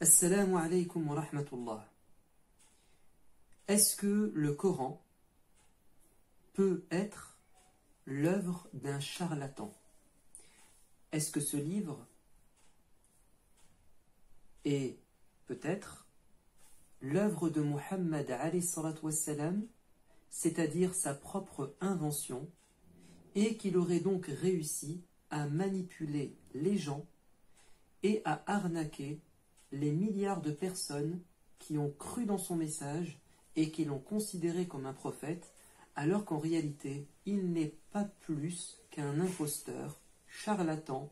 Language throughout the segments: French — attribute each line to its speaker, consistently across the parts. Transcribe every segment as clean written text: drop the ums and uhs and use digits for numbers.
Speaker 1: Assalamu alaikum wa rahmatullah. Est-ce que le Coran peut être l'œuvre d'un charlatan? Est-ce que ce livre est peut-être l'œuvre de Muhammad alayhi salatu wassalam, c'est-à-dire sa propre invention, et qu'il aurait donc réussi à manipuler les gens et à arnaquer les milliards de personnes qui ont cru dans son message et qui l'ont considéré comme un prophète, alors qu'en réalité, il n'est pas plus qu'un imposteur, charlatan,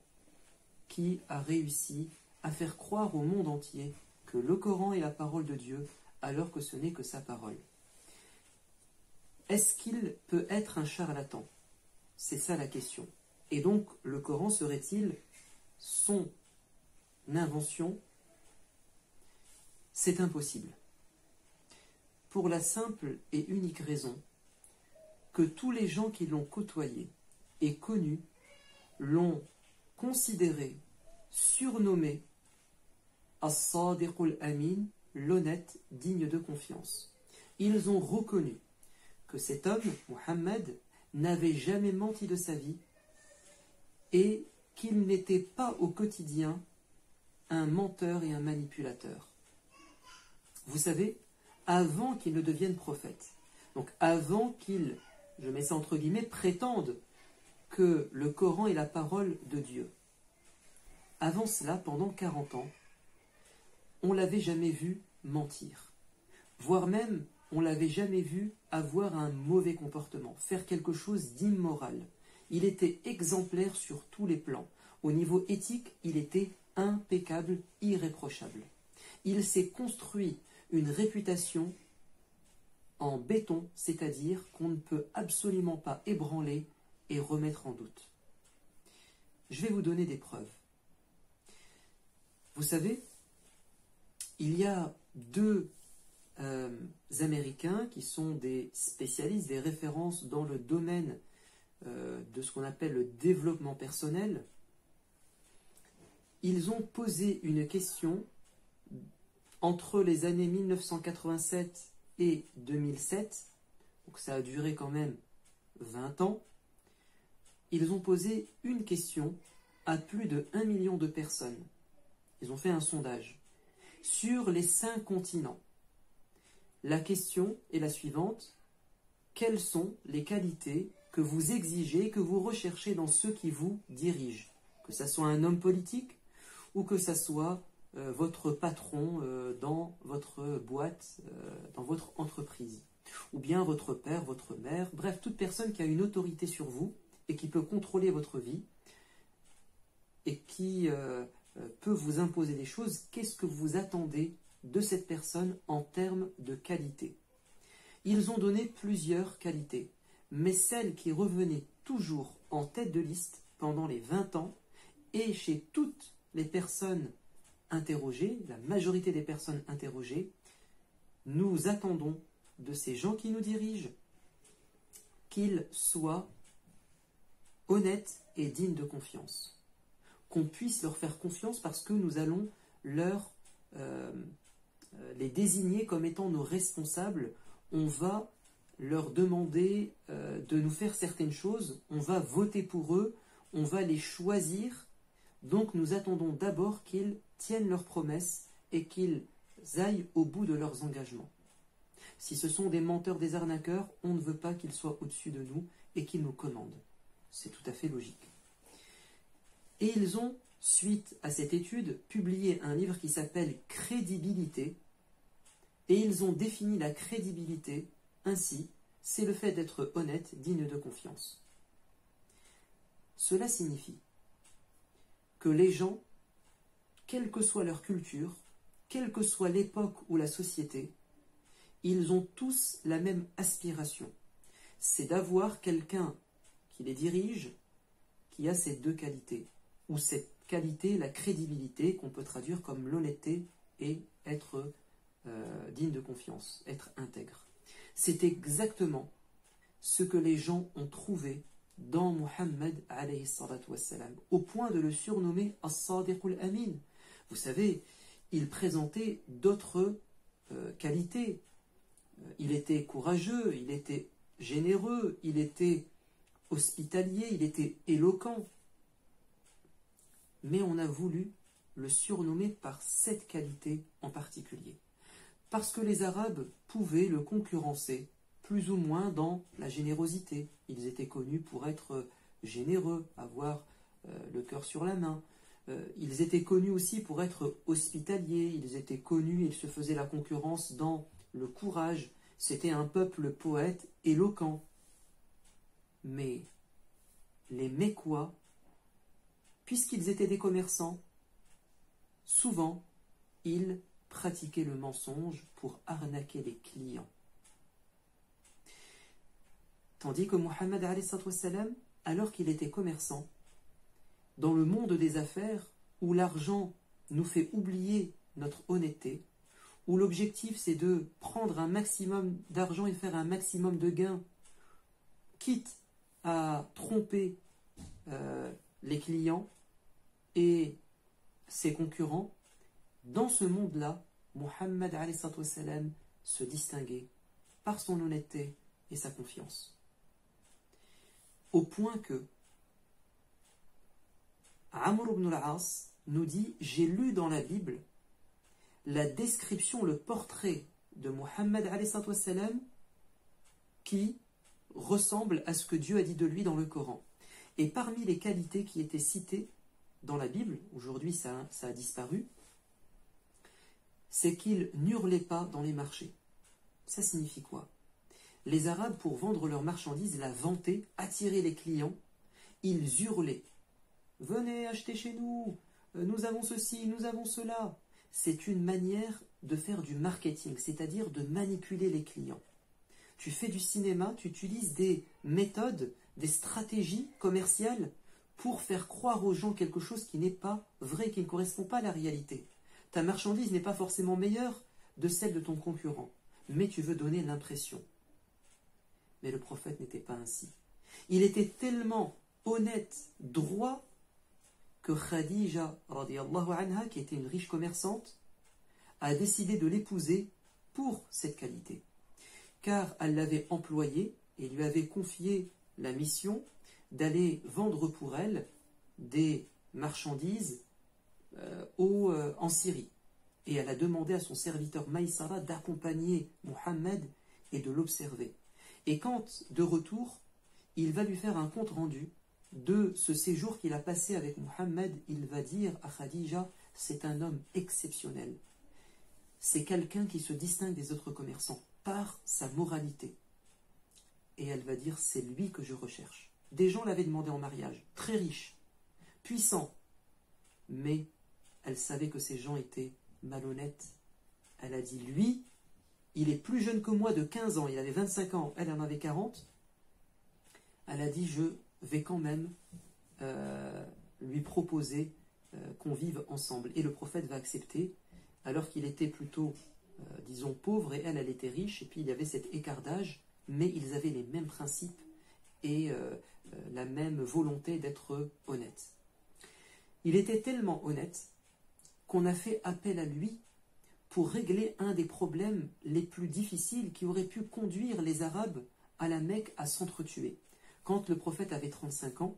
Speaker 1: qui a réussi à faire croire au monde entier que le Coran est la parole de Dieu, alors que ce n'est que sa parole. Est-ce qu'il peut être un charlatan? C'est ça la question. Et donc, le Coran serait-il son invention? C'est impossible. Pour la simple et unique raison que tous les gens qui l'ont côtoyé et connu l'ont considéré, surnommé As-Sadiqul Amin, l'honnête, digne de confiance. Ils ont reconnu que cet homme, Muhammad, n'avait jamais menti de sa vie et qu'il n'était pas au quotidien un menteur et un manipulateur. Vous savez, avant qu'il ne devienne prophète, donc avant qu'il, je mets ça entre guillemets, prétende que le Coran est la parole de Dieu, avant cela, pendant 40 ans, on ne l'avait jamais vu mentir, voire même on ne l'avait jamais vu avoir un mauvais comportement, faire quelque chose d'immoral. Il était exemplaire sur tous les plans. Au niveau éthique, il était impeccable, irréprochable. Il s'est construit une réputation en béton, c'est-à-dire qu'on ne peut absolument pas ébranler et remettre en doute. Je vais vous donner des preuves. Vous savez, il y a deux Américains qui sont des spécialistes, des références dans le domaine de ce qu'on appelle le développement personnel. Ils ont posé une question entre les années 1987 et 2007, donc ça a duré quand même 20 ans. Ils ont posé une question à plus de 1 million de personnes. Ils ont fait un sondage sur les 5 continents. La question est la suivante: quelles sont les qualités que vous exigez, que vous recherchez dans ceux qui vous dirigent? Que ça soit un homme politique ou que ça soit votre patron dans votre boîte, dans votre entreprise, ou bien votre père, votre mère, bref, toute personne qui a une autorité sur vous et qui peut contrôler votre vie et qui peut vous imposer des choses. Qu'est-ce que vous attendez de cette personne en termes de qualité? Ils ont donné plusieurs qualités, mais celle qui revenait toujours en tête de liste pendant les 20 ans et chez toutes les personnes interrogées, la majorité des personnes interrogées, nous attendons de ces gens qui nous dirigent qu'ils soient honnêtes et dignes de confiance. Qu'on puisse leur faire confiance parce que nous allons les désigner comme étant nos responsables. On va leur demander de nous faire certaines choses, on va voter pour eux, on va les choisir. Donc nous attendons d'abord qu'ils tiennent leurs promesses et qu'ils aillent au bout de leurs engagements. Si ce sont des menteurs, des arnaqueurs, on ne veut pas qu'ils soient au-dessus de nous et qu'ils nous commandent. C'est tout à fait logique. Et ils ont, suite à cette étude, publié un livre qui s'appelle « Crédibilité ». Et ils ont défini la crédibilité ainsi: c'est le fait d'être honnête, digne de confiance. Cela signifie que les gens, quelle que soit leur culture, quelle que soit l'époque ou la société, ils ont tous la même aspiration. C'est d'avoir quelqu'un qui les dirige, qui a ces deux qualités, ou cette qualité, la crédibilité, qu'on peut traduire comme l'honnêteté et être digne de confiance, être intègre. C'est exactement ce que les gens ont trouvé dans Muhammad alayhi salatu wassalam, au point de le surnommer As-Sadiqul Amin. Vous savez, il présentait d'autres qualités. Il était courageux, il était généreux, il était hospitalier, il était éloquent. Mais on a voulu le surnommer par cette qualité en particulier. Parce que les Arabes pouvaient le concurrencer plus ou moins dans la générosité. Ils étaient connus pour être généreux, avoir le cœur sur la main. Ils étaient connus aussi pour être hospitaliers. Ils étaient connus, ils se faisaient la concurrence dans le courage. C'était un peuple poète, éloquent. Mais les Mécois, puisqu'ils étaient des commerçants, souvent, ils pratiquaient le mensonge pour arnaquer les clients. Tandis que Muhammad, alors qu'il était commerçant, dans le monde des affaires, où l'argent nous fait oublier notre honnêteté, où l'objectif c'est de prendre un maximum d'argent et faire un maximum de gains, quitte à tromper les clients et ses concurrents, dans ce monde-là, Muhammad se distinguait par son honnêteté et sa confiance. Au point que Amr ibn al-As nous dit « J'ai lu dans la Bible la description, le portrait de Muhammad qui ressemble à ce que Dieu a dit de lui dans le Coran. Et parmi les qualités qui étaient citées dans la Bible, aujourd'hui ça a disparu, c'est qu'il n'hurlait pas dans les marchés. Ça signifie quoi? Les Arabes, pour vendre leurs marchandises, la vantaient, attiraient les clients, ils hurlaient. « Venez acheter chez nous, nous avons ceci, nous avons cela ». C'est une manière de faire du marketing, c'est-à-dire de manipuler les clients. Tu fais du cinéma, tu utilises des méthodes, des stratégies commerciales pour faire croire aux gens quelque chose qui n'est pas vrai, qui ne correspond pas à la réalité. Ta marchandise n'est pas forcément meilleure de celle de ton concurrent, mais tu veux donner l'impression. Mais le prophète n'était pas ainsi. Il était tellement honnête, droit, que Khadija, radiyallahu anha, qui était une riche commerçante, a décidé de l'épouser pour cette qualité. Car elle l'avait employé et lui avait confié la mission d'aller vendre pour elle des marchandises en Syrie. Et elle a demandé à son serviteur Maïsara d'accompagner Muhammad et de l'observer. Et quand, de retour, il va lui faire un compte rendu de ce séjour qu'il a passé avec Muhammad, il va dire à Khadija, c'est un homme exceptionnel. C'est quelqu'un qui se distingue des autres commerçants par sa moralité. Et elle va dire, c'est lui que je recherche. Des gens l'avaient demandé en mariage, très riche, puissant. Mais elle savait que ces gens étaient malhonnêtes. Elle a dit, lui, il est plus jeune que moi de 15 ans, il avait 25 ans, elle en avait 40. Elle a dit, je vais quand même lui proposer qu'on vive ensemble. Et le prophète va accepter, alors qu'il était plutôt, disons, pauvre, et elle était riche, et puis il y avait cet écart d'âge, mais ils avaient les mêmes principes et la même volonté d'être honnêtes. Il était tellement honnête qu'on a fait appel à lui pour régler un des problèmes les plus difficiles qui auraient pu conduire les Arabes à la Mecque à s'entretuer. Quand le prophète avait 35 ans,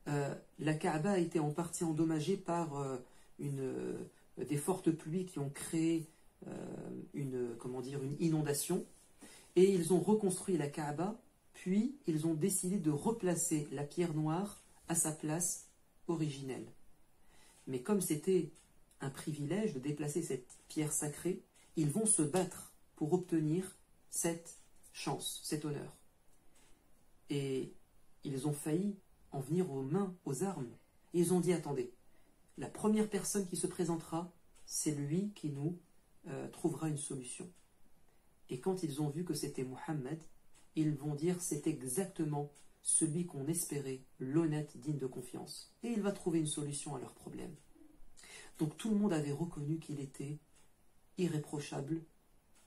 Speaker 1: la Kaaba a été en partie endommagée par des fortes pluies qui ont créé une inondation. Et ils ont reconstruit la Kaaba, puis ils ont décidé de replacer la pierre noire à sa place originelle. Mais comme c'était un privilège de déplacer cette pierre sacrée, ils vont se battre pour obtenir cette chance, cet honneur. Et ils ont failli en venir aux mains, aux armes. Et ils ont dit, attendez, la première personne qui se présentera, c'est lui qui nous trouvera une solution. Et quand ils ont vu que c'était Muhammad, ils vont dire, c'est exactement celui qu'on espérait, l'honnête, digne de confiance. Et il va trouver une solution à leurs problèmes. Donc tout le monde avait reconnu qu'il était irréprochable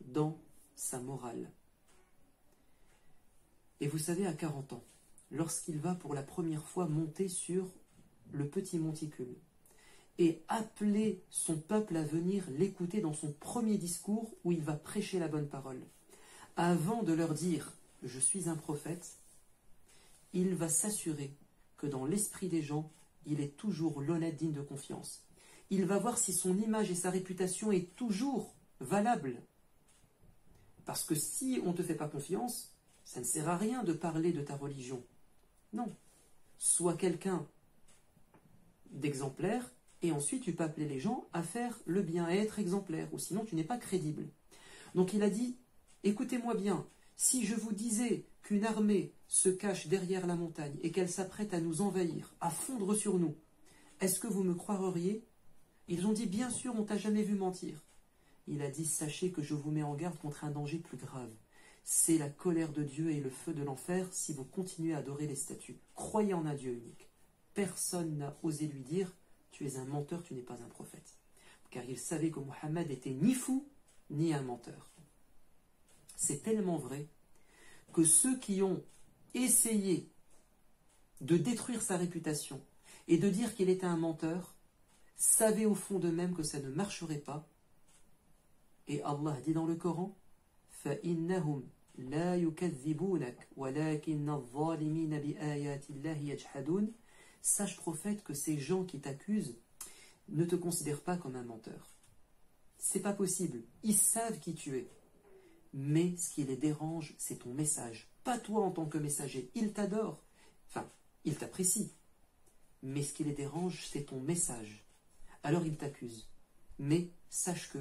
Speaker 1: dans sa morale. Et vous savez, à 40 ans, lorsqu'il va pour la première fois monter sur le petit monticule, et appeler son peuple à venir l'écouter dans son premier discours où il va prêcher la bonne parole. Avant de leur dire « je suis un prophète », il va s'assurer que dans l'esprit des gens, il est toujours l'honnête digne de confiance. Il va voir si son image et sa réputation est toujours valable. Parce que si on ne te fait pas confiance, ça ne sert à rien de parler de ta religion. Non. Sois quelqu'un d'exemplaire, et ensuite tu peux appeler les gens à faire le bien, à être exemplaire, ou sinon tu n'es pas crédible. Donc il a dit, écoutez-moi bien, si je vous disais qu'une armée se cache derrière la montagne et qu'elle s'apprête à nous envahir, à fondre sur nous, est-ce que vous me croiriez? Ils ont dit, bien sûr, on t'a jamais vu mentir. Il a dit, sachez que je vous mets en garde contre un danger plus grave. C'est la colère de Dieu et le feu de l'enfer si vous continuez à adorer les statues. Croyez en un Dieu unique. Personne n'a osé lui dire, tu es un menteur, tu n'es pas un prophète. Car il savait que Mohammed était ni fou, ni un menteur. C'est tellement vrai que ceux qui ont essayé de détruire sa réputation et de dire qu'il était un menteur, savaient au fond d'eux-mêmes que ça ne marcherait pas. Et Allah dit dans le Coran, فَإِنَّهُمْ لَا يُكَذِّبُونَكَ وَلَكِنَّ الظَّالِمِينَ بِآيَاتِ اللَّهِ يَجْحَدُونَ. Sache prophète que ces gens qui t'accusent ne te considèrent pas comme un menteur. C'est pas possible. Ils savent qui tu es. Mais ce qui les dérange, c'est ton message. Pas toi en tant que messager. Ils t'adorent. Enfin, ils t'apprécient. Mais ce qui les dérange, c'est ton message. Alors ils t'accusent. Mais sache que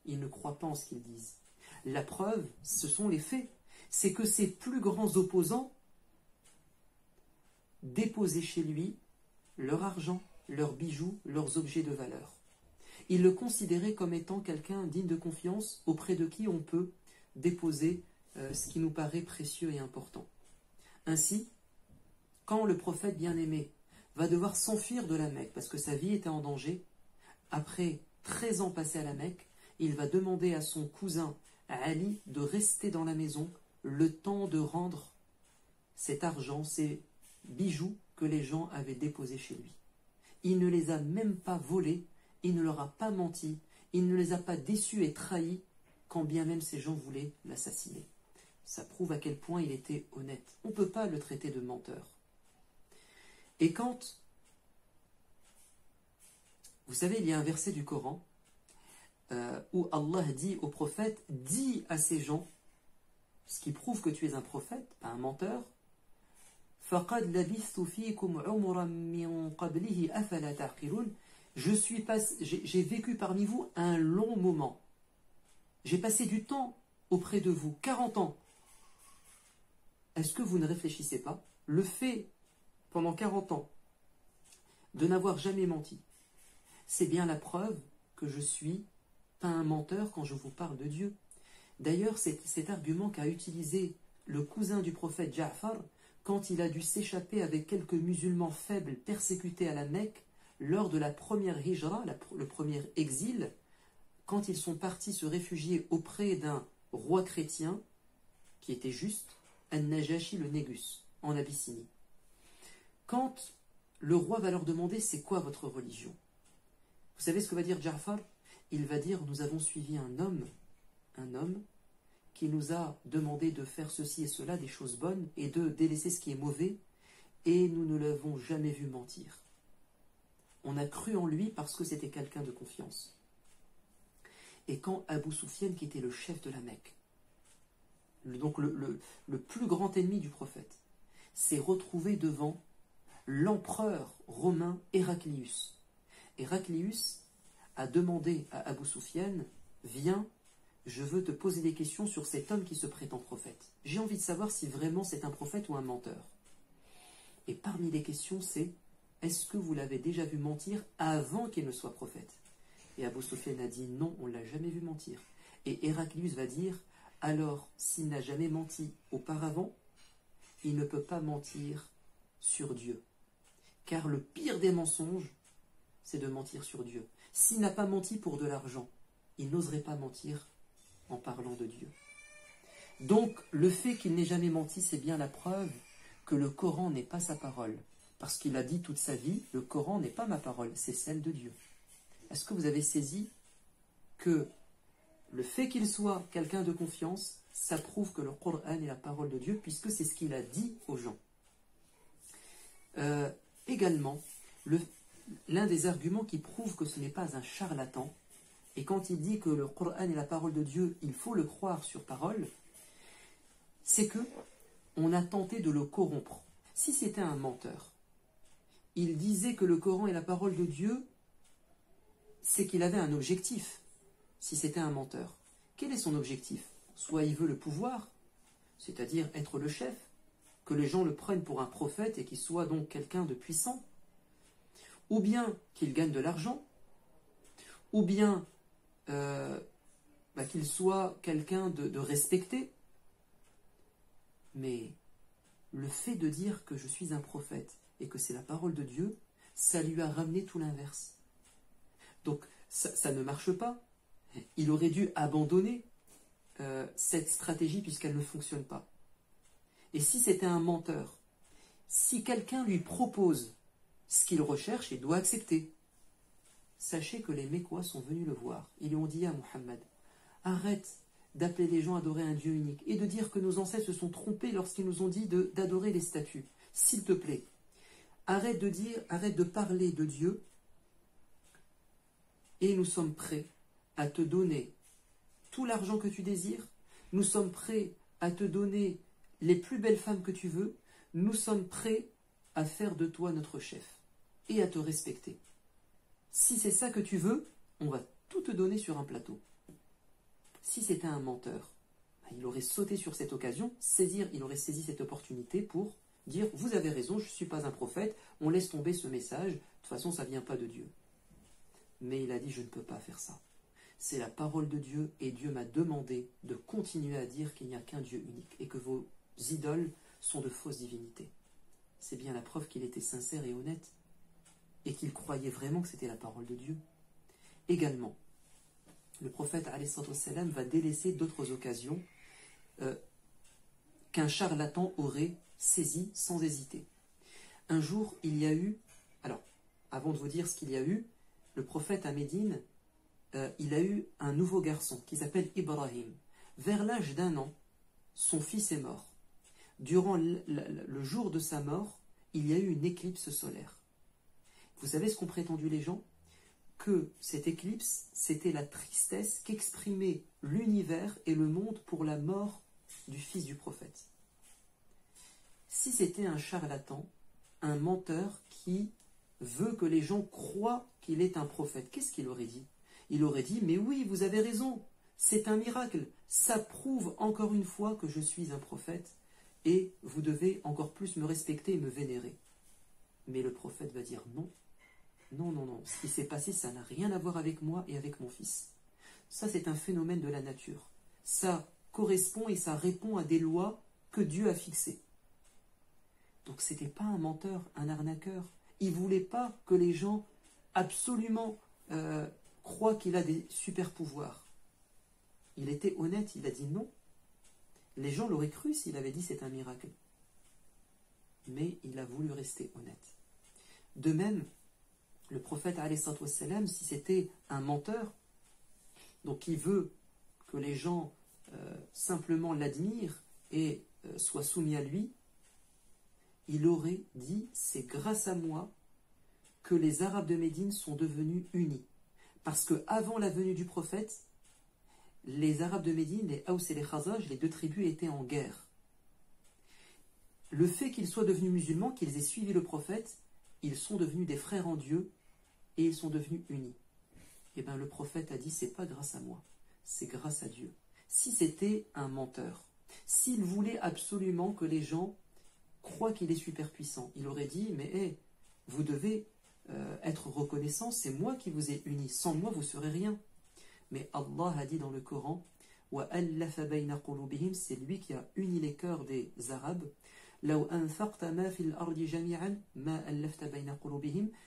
Speaker 1: ils ne croient pas en ce qu'ils disent. La preuve, ce sont les faits. C'est que ses plus grands opposants déposaient chez lui leur argent, leurs bijoux, leurs objets de valeur. Ils le considéraient comme étant quelqu'un digne de confiance auprès de qui on peut déposer ce qui nous paraît précieux et important. Ainsi, quand le prophète bien-aimé va devoir s'enfuir de la Mecque parce que sa vie était en danger, après 13 ans passés à la Mecque, il va demander à son cousin Ali de rester dans la maison le temps de rendre cet argent, ces bijoux que les gens avaient déposés chez lui. Il ne les a même pas volés, il ne leur a pas menti, il ne les a pas déçus et trahis, quand bien même ces gens voulaient l'assassiner. Ça prouve à quel point il était honnête. On ne peut pas le traiter de menteur. Et quand, vous savez, il y a un verset du Coran où Allah dit au prophète, dis à ces gens, ce qui prouve que tu es un prophète, pas un menteur, فَقَدْ لَبِثْتُ فِيكُمْ عُمُرًا مِّن قَبْلِهِ أَفَلَا تَعْقِلُونَ. J'ai vécu parmi vous un long moment. J'ai passé du temps auprès de vous, 40 ans. Est-ce que vous ne réfléchissez pas? Le fait, pendant 40 ans, de n'avoir jamais menti, c'est bien la preuve que je suis pas un menteur quand je vous parle de Dieu. D'ailleurs, c'est cet argument qu'a utilisé le cousin du prophète Ja'far quand il a dû s'échapper avec quelques musulmans faibles persécutés à la Mecque lors de la première hijra, le premier exil, quand ils sont partis se réfugier auprès d'un roi chrétien qui était juste, An-Najashi le Négus, en Abyssinie. Quand le roi va leur demander c'est quoi votre religion, vous savez ce que va dire Ja'far? Il va dire nous avons suivi un homme qui nous a demandé de faire ceci et cela, des choses bonnes, et de délaisser ce qui est mauvais, et nous ne l'avons jamais vu mentir. On a cru en lui parce que c'était quelqu'un de confiance. Et quand Abu Sufyan, qui était le chef de la Mecque, donc le plus grand ennemi du prophète, s'est retrouvé devant l'empereur romain Héraclius. Héraclius a demandé à Abu Sufyan, viens, je veux te poser des questions sur cet homme qui se prétend prophète. J'ai envie de savoir si vraiment c'est un prophète ou un menteur. Et parmi les questions, c'est, est-ce que vous l'avez déjà vu mentir avant qu'il ne soit prophète? Et Abu Sufyan a dit, non, on ne l'a jamais vu mentir. Et Héraclius va dire, alors, s'il n'a jamais menti auparavant, il ne peut pas mentir sur Dieu. Car le pire des mensonges, c'est de mentir sur Dieu. S'il n'a pas menti pour de l'argent, il n'oserait pas mentir en parlant de Dieu. Donc, le fait qu'il n'ait jamais menti, c'est bien la preuve que le Coran n'est pas sa parole. Parce qu'il a dit toute sa vie, le Coran n'est pas ma parole, c'est celle de Dieu. Est-ce que vous avez saisi que le fait qu'il soit quelqu'un de confiance, ça prouve que le Coran est la parole de Dieu, puisque c'est ce qu'il a dit aux gens. Également, l'un des arguments qui prouve que ce n'est pas un charlatan, et quand il dit que le Coran est la parole de Dieu, il faut le croire sur parole, c'est que on a tenté de le corrompre. Si c'était un menteur, il disait que le Coran est la parole de Dieu, c'est qu'il avait un objectif. Si c'était un menteur, quel est son objectif? Soit il veut le pouvoir, c'est-à-dire être le chef, que les gens le prennent pour un prophète et qu'il soit donc quelqu'un de puissant, ou bien qu'il gagne de l'argent, ou bien qu'il soit quelqu'un de respecté. Mais le fait de dire que je suis un prophète et que c'est la parole de Dieu, ça lui a ramené tout l'inverse. Donc ça ne marche pas. Il aurait dû abandonner cette stratégie puisqu'elle ne fonctionne pas. Et si c'était un menteur, si quelqu'un lui propose ce qu'il recherche, il doit accepter. Sachez que les Mécois sont venus le voir. Ils lui ont dit à Muhammad, arrête d'appeler les gens à adorer un Dieu unique et de dire que nos ancêtres se sont trompés lorsqu'ils nous ont dit d'adorer les statues. S'il te plaît, arrête de parler de Dieu et nous sommes prêts à te donner tout l'argent que tu désires, nous sommes prêts à te donner les plus belles femmes que tu veux, nous sommes prêts à faire de toi notre chef et à te respecter. Si c'est ça que tu veux, on va tout te donner sur un plateau. Si c'était un menteur, il aurait sauté sur cette occasion, il aurait saisi cette opportunité pour dire « Vous avez raison, je ne suis pas un prophète, on laisse tomber ce message, de toute façon ça ne vient pas de Dieu. » Mais il a dit « Je ne peux pas faire ça. C'est la parole de Dieu et Dieu m'a demandé de continuer à dire qu'il n'y a qu'un Dieu unique et que vos idoles sont de fausses divinités. » C'est bien la preuve qu'il était sincère et honnête et qu'il croyait vraiment que c'était la parole de Dieu. Également, le prophète ﷺ va délaisser d'autres occasions qu'un charlatan aurait saisi sans hésiter. Un jour, il y a eu, alors, avant de vous dire ce qu'il y a eu, le prophète à Médine, il a eu un nouveau garçon qui s'appelle Ibrahim. Vers l'âge d'1 an, son fils est mort. Durant le jour de sa mort, il y a eu une éclipse solaire. Vous savez ce qu'ont prétendu les gens? Que cette éclipse, c'était la tristesse qu'exprimait l'univers et le monde pour la mort du fils du prophète. Si c'était un charlatan, un menteur qui veut que les gens croient qu'il est un prophète, qu'est-ce qu'il aurait dit? Il aurait dit, mais oui, vous avez raison, c'est un miracle, ça prouve encore une fois que je suis un prophète et vous devez encore plus me respecter et me vénérer. Mais le prophète va dire non. Non, non, non, ce qui s'est passé, ça n'a rien à voir avec moi et avec mon fils. Ça, c'est un phénomène de la nature. Ça correspond et ça répond à des lois que Dieu a fixées. Donc, ce n'était pas un menteur, un arnaqueur. Il ne voulait pas que les gens absolument croient qu'il a des super pouvoirs. Il était honnête, il a dit non. Les gens l'auraient cru s'il avait dit c'est un miracle. Mais il a voulu rester honnête. De même, le prophète, si c'était un menteur, donc qui veut que les gens simplement l'admirent et soient soumis à lui, il aurait dit « c'est grâce à moi que les Arabes de Médine sont devenus unis ». Parce qu'avant la venue du prophète, les Arabes de Médine, les Haous et les Khazraj, les deux tribus étaient en guerre. Le fait qu'ils soient devenus musulmans, qu'ils aient suivi le prophète, ils sont devenus des frères en Dieu et ils sont devenus unis. Et bien le prophète a dit, c'est pas grâce à moi, c'est grâce à Dieu. Si c'était un menteur, s'il voulait absolument que les gens croient qu'il est super puissant, il aurait dit, mais vous devez être reconnaissant, c'est moi qui vous ai unis, sans moi vous serez rien. Mais Allah a dit dans le Coran, c'est lui qui a uni les cœurs des Arabes.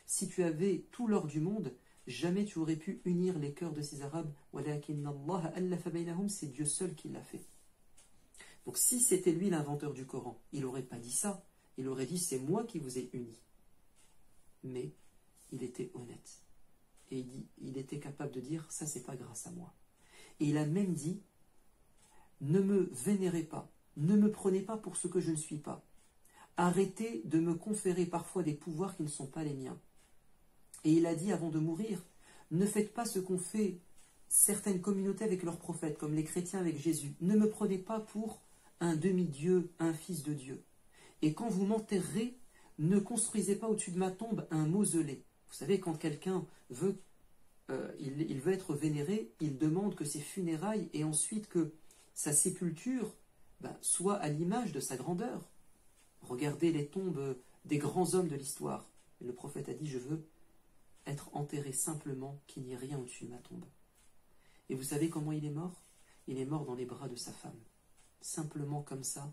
Speaker 1: Si tu avais tout l'or du monde, jamais tu aurais pu unir les cœurs de ces Arabes. C'est Dieu seul qui l'a fait. Donc si c'était lui l'inventeur du Coran, il n'aurait pas dit ça. Il aurait dit c'est moi qui vous ai unis. mais il était honnête. Et il était capable de dire, ça c'est pas grâce à moi. Et il a même dit, ne me vénérez pas, ne me prenez pas pour ce que je ne suis pas. Arrêtez de me conférer parfois des pouvoirs qui ne sont pas les miens. Et il a dit avant de mourir, ne faites pas ce qu'ont fait certaines communautés avec leurs prophètes, comme les chrétiens avec Jésus. Ne me prenez pas pour un demi-dieu, un fils de Dieu. Et quand vous m'enterrez, ne construisez pas au-dessus de ma tombe un mausolée. Vous savez, quand quelqu'un veut, il veut être vénéré, il demande que ses funérailles et ensuite que sa sépulture soit à l'image de sa grandeur. Regardez les tombes des grands hommes de l'histoire. Et le prophète a dit, je veux être enterré simplement, qu'il n'y ait rien au-dessus de ma tombe. Et vous savez comment il est mort? Il est mort dans les bras de sa femme. Simplement comme ça,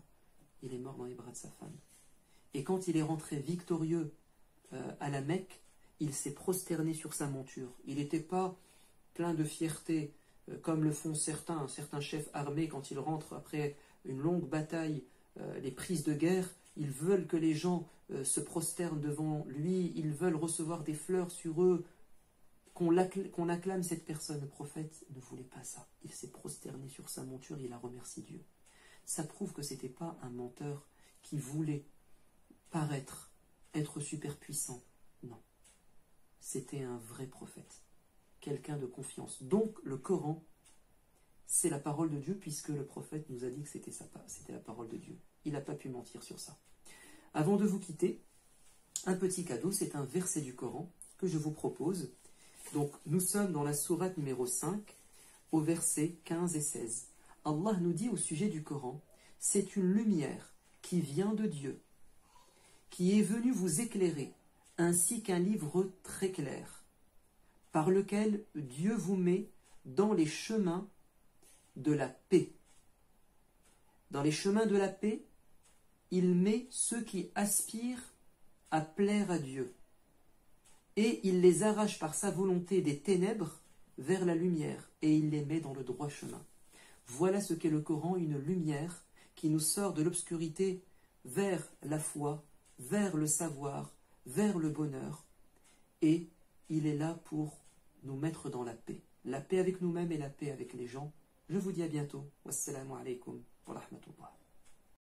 Speaker 1: il est mort dans les bras de sa femme. Et quand il est rentré victorieux à la Mecque, il s'est prosterné sur sa monture. Il n'était pas plein de fierté, comme le font certains chefs armés quand ils rentrent après une longue bataille, les prises de guerre. Ils veulent que les gens se prosternent devant lui, ils veulent recevoir des fleurs sur eux, qu'on acclame cette personne. Le prophète ne voulait pas ça. Il s'est prosterné sur sa monture, il a remercié Dieu. Ça prouve que ce n'était pas un menteur qui voulait paraître, être super puissant. Non. C'était un vrai prophète. Quelqu'un de confiance. Donc le Coran, c'est la parole de Dieu, puisque le prophète nous a dit que c'était la parole de Dieu. Il n'a pas pu mentir sur ça. Avant de vous quitter, un petit cadeau, c'est un verset du Coran que je vous propose. Donc nous sommes dans la sourate numéro 5, au verset 15 et 16. Allah nous dit au sujet du Coran, c'est une lumière qui vient de Dieu, qui est venue vous éclairer, ainsi qu'un livre très clair, par lequel Dieu vous met dans les chemins de la paix. Dans les chemins de la paix, il met ceux qui aspirent à plaire à Dieu. Et il les arrache par sa volonté des ténèbres vers la lumière, et il les met dans le droit chemin. Voilà ce qu'est le Coran, une lumière qui nous sort de l'obscurité vers la foi, vers le savoir, vers le bonheur. Et il est là pour nous mettre dans la paix avec nous-mêmes et la paix avec les gens. Je vous dis à bientôt. Wassalamu alaikum wa rahmatullah.